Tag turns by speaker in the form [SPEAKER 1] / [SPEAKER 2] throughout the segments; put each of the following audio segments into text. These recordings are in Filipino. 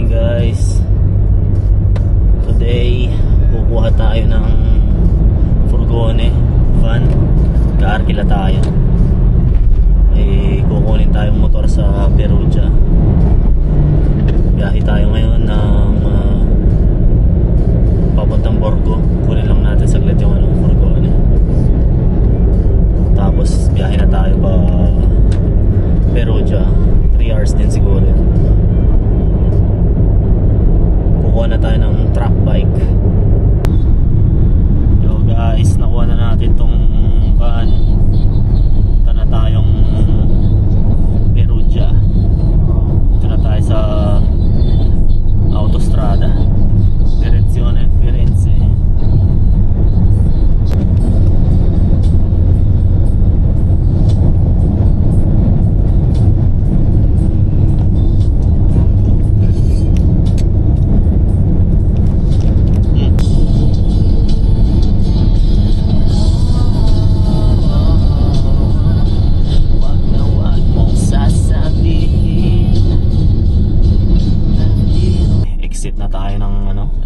[SPEAKER 1] guys. Today kukuha tayo ng furgone van. Kaarkila tayo. May kukunin tayong motor sa Perugia. Biyahe tayo ngayon ng papuntang Borgo. Kunin lang natin saglit yung furgone. Tapos biyahe na tayo pa Perugia. 3 hours din siguro. Kukuha na tayo ng track bike. Yo guys, nakuha na natin tong van. Punta na tayong Perugia. Punta na tayo sa autostrada Direzione Firenze.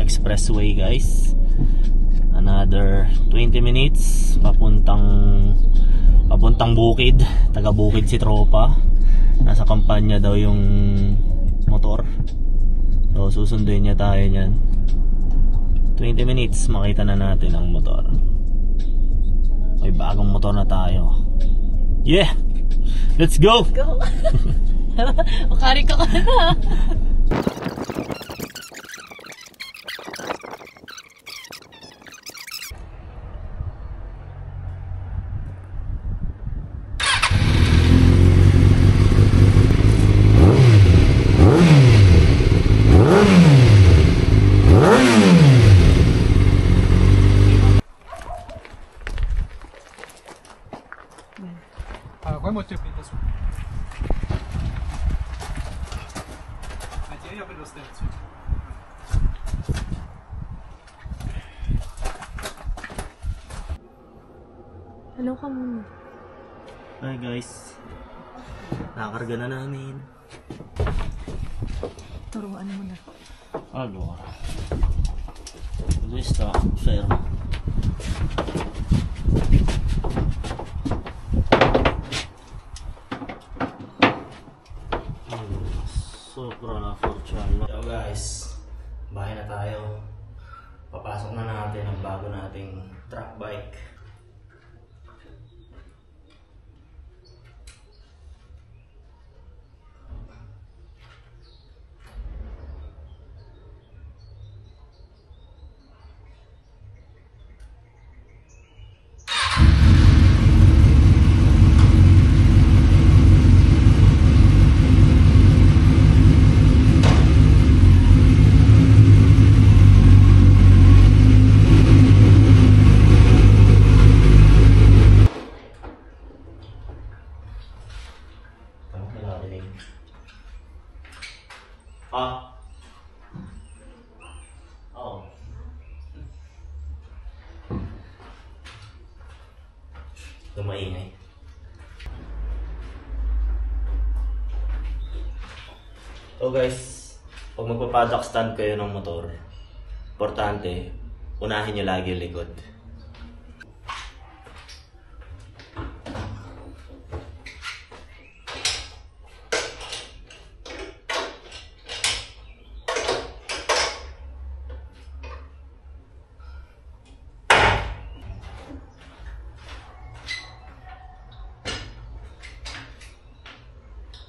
[SPEAKER 1] Expressway guys, another 20 minutes papuntang Bukid. Taga Bukid si tropa, nasa kampanya daw yung motor, so susunduin niya tayo niyan. 20 minutes makita na natin ang motor. May bagong motor na tayo. Yeah, let's go.
[SPEAKER 2] Makari ka na.
[SPEAKER 3] Qual é o motivo da sua? Aqui é a velocidade.
[SPEAKER 2] Hello ka muna.
[SPEAKER 1] Hi guys, nakakarga na namin.
[SPEAKER 2] Turuan mo na.
[SPEAKER 1] Allora, dove sta? Fermo. Sopra la forcialla. Yo guys, bahay na tayo. Papasok na natin ang bago nating track bike. Oh. Lumaingay. So guys, pag magpapadlock stand kayo ng motor, importante, unahin nyo lagi yung likod.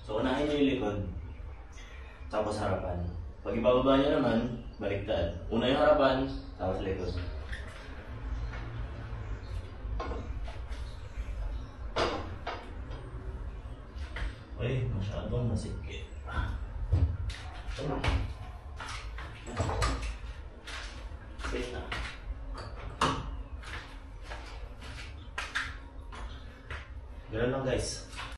[SPEAKER 1] So unahin nyo yung likod, tapos harapan. Pag ibababa nyo naman, baliktad. Una yung harapan, tapos likod. Uy, masyadong masikip. Wait na. Ganun lang guys.